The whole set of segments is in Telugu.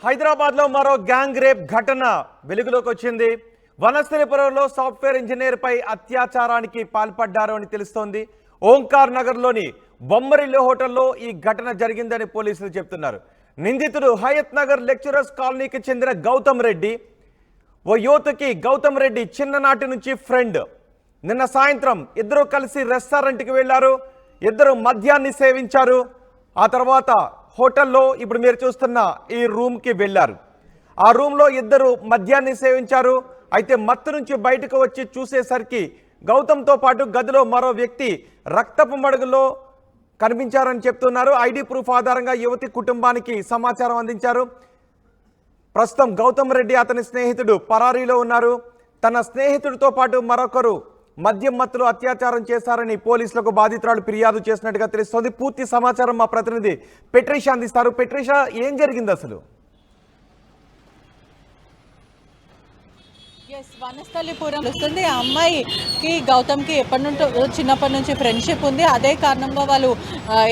హైదరాబాద్ లో మరో గ్యాంగ్ రేప్ ఘటన వెలుగులోకి వచ్చింది. వనస్థలిపురంలో సాఫ్ట్వేర్ ఇంజనీర్ పై అత్యాచారానికి పాల్పడ్డారు అని తెలుస్తోంది. ఓంకార్ నగర్ లోని బొమ్మరిల్లు హోటల్లో ఈ ఘటన జరిగిందని పోలీసులు చెప్తున్నారు. నిందితుడు హయత్ నగర్ లెక్చరర్స్ కాలనీకి చెందిన గౌతమ్ రెడ్డి. ఓ యువతకి గౌతమ్ రెడ్డి చిన్ననాటి నుంచి ఫ్రెండ్. నిన్న సాయంత్రం ఇద్దరు కలిసి రెస్టారెంట్కి వెళ్లారు. ఇద్దరు మద్యాన్ని సేవించారు. ఆ తర్వాత హోటల్లో ఇప్పుడు మీరు చూస్తున్న ఈ రూమ్కి వెళ్ళారు. ఆ రూమ్లో ఇద్దరు మద్యాన్ని సేవించారు. అయితే మత్తు నుంచి బయటకు వచ్చి చూసేసరికి గౌతమ్తో పాటు గదిలో మరో వ్యక్తి రక్తపు మడుగులో కనిపించారని చెప్తున్నారు. ఐడి ప్రూఫ్ ఆధారంగా యువతి కుటుంబానికి సమాచారం అందించారు. ప్రస్తుతం గౌతమ్ రెడ్డి అతని స్నేహితుడు పరారీలో ఉన్నారు. తన స్నేహితుడితో పాటు మరొకరు మద్యం మత్తులో అత్యాచారం చేశారని పోలీసులకు బాధితురాలు ఫిర్యాదు చేసినట్టుగా తెలుస్తోంది. పూర్తి సమాచారం మా ప్రతినిధి పెట్రిషా అందిస్తారు. పెట్రిషా, ఏం జరిగింది అసలు? వనస్థలిపురం వస్తుంది. ఆ అమ్మాయికి గౌతమ్కి చిన్నప్పటి నుంచి ఫ్రెండ్షిప్ ఉంది. అదే కారణంగా వాళ్ళు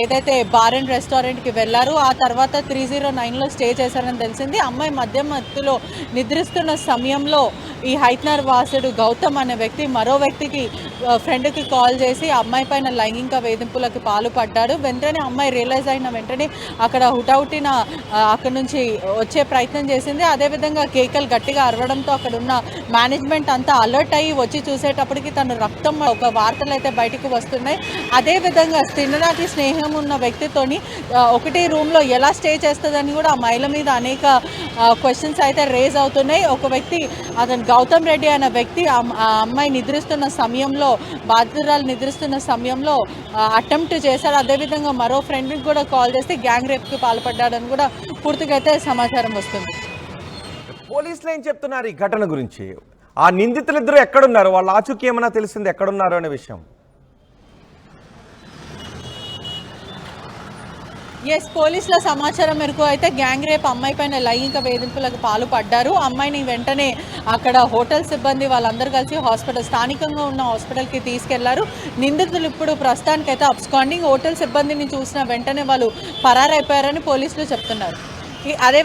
ఏదైతే బార్ అండ్ రెస్టారెంట్కి వెళ్ళారు, ఆ తర్వాత 309లో స్టే చేశారని తెలిసింది. అమ్మాయి మద్యం మత్తులో నిద్రిస్తున్న సమయంలో ఈ హైత్నర్ వాసుడు గౌతమ్ అనే వ్యక్తి మరో వ్యక్తికి ఫ్రెండ్కి కాల్ చేసి అమ్మాయి పైన లైంగిక వేధింపులకు పాల్పడ్డాడు. వెంటనే అమ్మాయి రియలైజ్ అయిన వెంటనే అక్కడ హుటాహుటిన అక్కడ నుంచి వచ్చే ప్రయత్నం చేసింది. అదేవిధంగా కేకలు గట్టిగా అరవడంతో అక్కడ ఉన్న మేనేజ్మెంట్ అంతా అలర్ట్ అయ్యి వచ్చి చూసేటప్పటికి తను రక్తం ఒక వార్తలు అయితే బయటకు వస్తున్నాయి. అదేవిధంగా తిన్ననాటి స్నేహం ఉన్న వ్యక్తితోని ఒకటి రూమ్లో ఎలా స్టే చేస్తుందని కూడా ఆ మహిళ మీద అనేక క్వశ్చన్స్ అయితే రేజ్ అవుతున్నాయి. ఒక వ్యక్తి అతను గౌతమ్ రెడ్డి అనే వ్యక్తి ఆ అమ్మాయి నిద్రిస్తున్న సమయంలో, బాధితురాలు నిద్రిస్తున్న సమయంలో అటెంప్ట్ చేశాడు. అదేవిధంగా మరో ఫ్రెండ్కి కూడా కాల్ చేసి గ్యాంగ్ రేప్కి పాల్పడ్డాడని కూడా పూర్తిగా అయితే సమాచారం వస్తుంది. పోలీసులు ఏం చెప్తున్నారు ఈ ఘటన గురించి? ఆ నిందితులిద్దరూ ఎక్కడున్నారు? వాళ్ళ ఆచూకీ ఏమైనా తెలిసింది ఎక్కడున్నారు అనే విషయం? పోలీసుల సమాచారం మేరకు అయితే గ్యాంగ్ రేప్ అమ్మాయి పైన లైంగిక వేధింపులకు పాల్పడ్డారు. అమ్మాయిని వెంటనే అక్కడ హోటల్ సిబ్బంది వాళ్ళందరూ కలిసి స్థానికంగా ఉన్న హాస్పిటల్కి తీసుకెళ్లారు. నిందితులు ఇప్పుడు ప్రస్తుతానికైతే అబ్స్కాండింగ్. హోటల్ సిబ్బందిని చూసిన వెంటనే వాళ్ళు పరారైపోయారని పోలీసులు చెప్తున్నారు. అదే